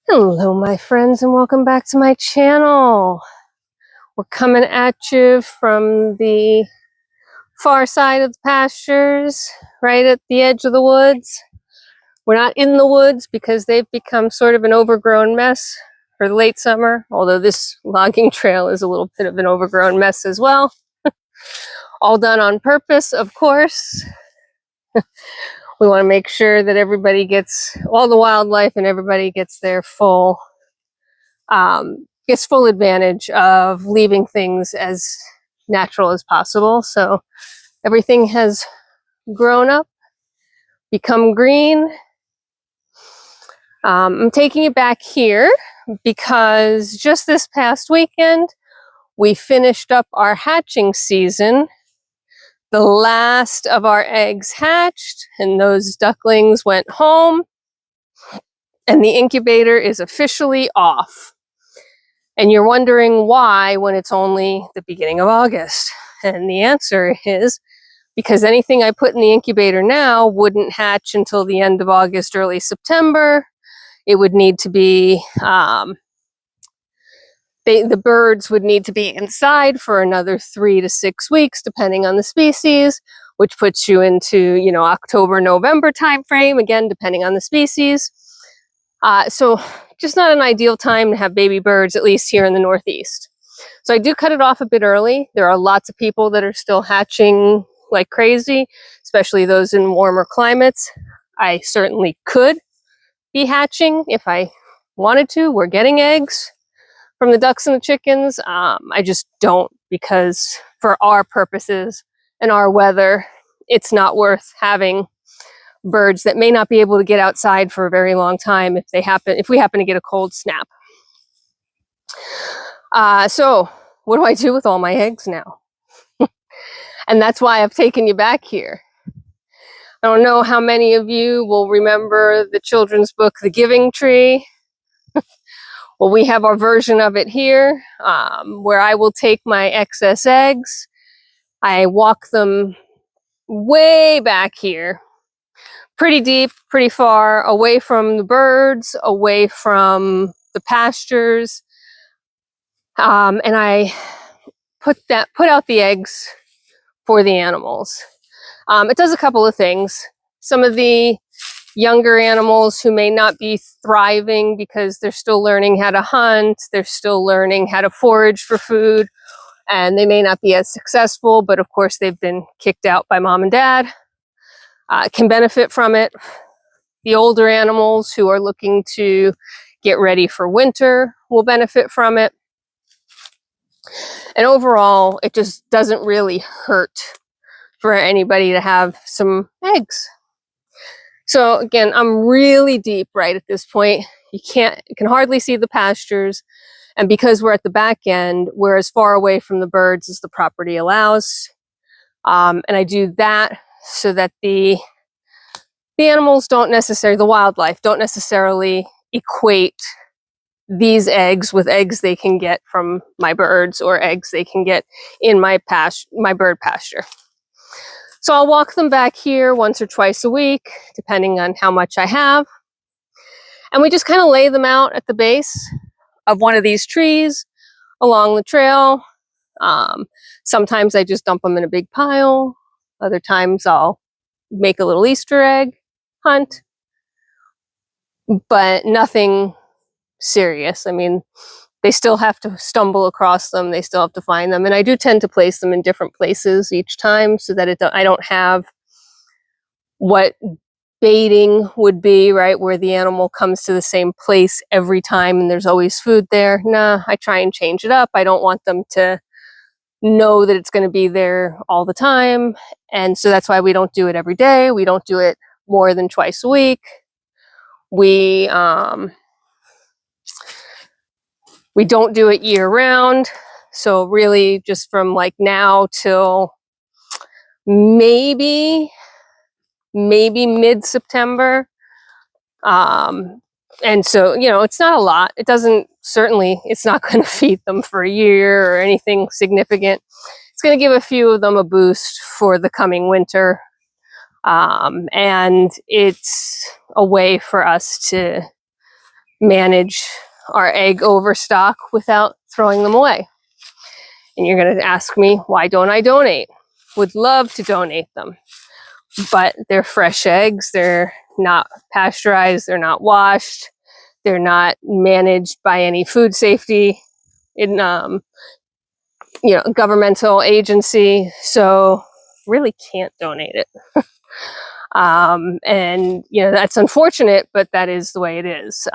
Hello my friends and welcome back to my channel. We're coming at you from the far side of the pastures, right at the edge of the woods. We're not in the woods because they've become sort of an overgrown mess for the late summer, although this logging trail is a little bit of an overgrown mess as well. All done on purpose, of course. We want to make sure that everybody gets all the wildlife and everybody gets their full advantage of leaving things as natural as possible. So everything has grown up, become green. I'm taking it back here because just this past weekend, we finished up our hatching season. The last of our eggs hatched and those ducklings went home and the incubator is officially off. And you're wondering why when it's only the beginning of August. And the answer is because anything I put in the incubator now wouldn't hatch until the end of August, early September. It would need to be, the birds would need to be inside for another 3 to 6 weeks, depending on the species, which puts you into, October, November timeframe, again, depending on the species. So just not an ideal time to have baby birds, at least here in the Northeast. So I do cut it off a bit early. There are lots of people that are still hatching like crazy, especially those in warmer climates. I certainly could be hatching if I wanted to. We're getting eggs from the ducks and the chickens. I just don't, because for our purposes and our weather, it's not worth having birds that may not be able to get outside for a very long time if we happen to get a cold snap. So what do I do with all my eggs now? And that's why I've taken you back here. I don't know how many of you will remember the children's book, The Giving Tree. Well, we have our version of it here, where I will take my excess eggs. I walk them way back here, pretty deep, pretty far, away from the birds, away from the pastures. And I put out the eggs for the animals. It does a couple of things. Some of the younger animals who may not be thriving because they're still learning how to hunt, they're still learning how to forage for food, and they may not be as successful, but of course they've been kicked out by mom and dad, can benefit from it. The older animals who are looking to get ready for winter will benefit from it. And overall, it just doesn't really hurt for anybody to have some eggs. So again, I'm really deep right at this point. You can hardly see the pastures. And because we're at the back end, we're as far away from the birds as the property allows. And I do that so that the animals the wildlife don't necessarily equate these eggs with eggs they can get from my birds or eggs they can get in my bird pasture. So I'll walk them back here once or twice a week, depending on how much I have. And we just kind of lay them out at the base of one of these trees along the trail. Sometimes I just dump them in a big pile. Other times I'll make a little Easter egg hunt, but nothing serious. I mean, they still have to stumble across them. They still have to find them. And I do tend to place them in different places each time so that I don't have what baiting would be, right? Where the animal comes to the same place every time and there's always food there. Nah, I try and change it up. I don't want them to know that it's going to be there all the time. And so that's why we don't do it every day. We don't do it more than twice a week. We don't do it year round. So really just from like now till maybe mid-September. And so, it's not a lot. It's not going to feed them for a year or anything significant. It's going to give a few of them a boost for the coming winter. And it's a way for us to manage our egg overstock without throwing them away. And you're going to ask me, why don't I donate? Would love to donate them, but they're fresh eggs. They're not pasteurized. They're not washed. They're not managed by any food safety governmental agency. So really can't donate it. And that's unfortunate, but that is the way it is.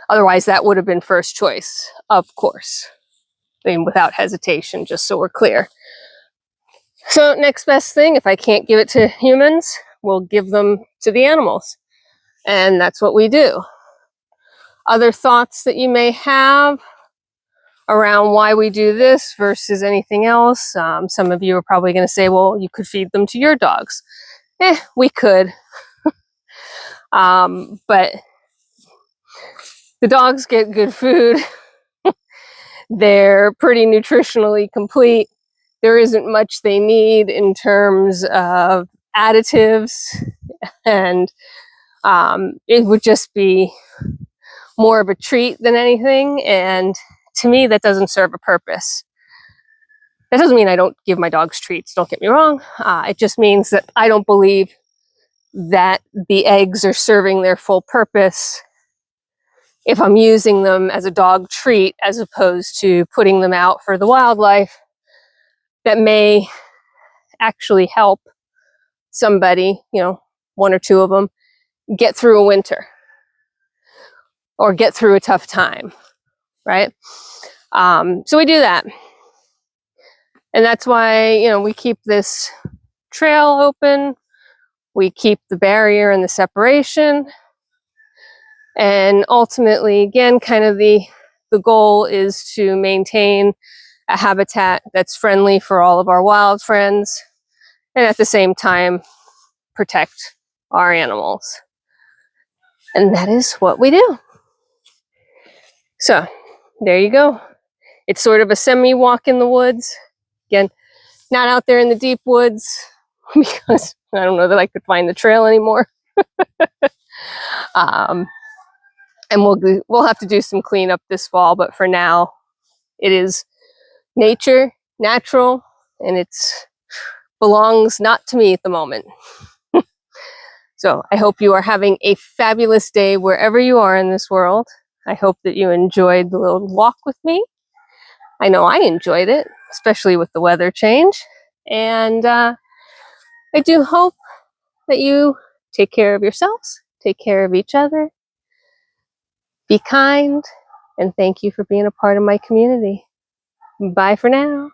Otherwise, that would have been first choice, of course. I mean, without hesitation, just so we're clear. So next best thing, if I can't give it to humans, we'll give them to the animals. And that's what we do. Other thoughts that you may have around why we do this versus anything else. Some of you are probably going to say, well, you could feed them to your dogs. We could. But the dogs get good food. They're pretty nutritionally complete. There isn't much they need in terms of additives. And it would just be more of a treat than anything. And to me, that doesn't serve a purpose. That doesn't mean I don't give my dogs treats, don't get me wrong. It just means that I don't believe that the eggs are serving their full purpose if I'm using them as a dog treat as opposed to putting them out for the wildlife that may actually help somebody, one or two of them, get through a winter or get through a tough time, right? So we do that. And that's why, we keep this trail open. We keep the barrier and the separation. And ultimately, again, kind of the goal is to maintain a habitat that's friendly for all of our wild friends, and at the same time, protect our animals. And that is what we do. So there you go. It's sort of a semi-walk in the woods. Again, not out there in the deep woods because I don't know that I could find the trail anymore. And we'll have to do some cleanup this fall, but for now, it is nature, natural, and it belongs not to me at the moment. So I hope you are having a fabulous day wherever you are in this world. I hope that you enjoyed the little walk with me. I know I enjoyed it, especially with the weather change. And I do hope that you take care of yourselves, take care of each other, be kind, and thank you for being a part of my community. Bye for now.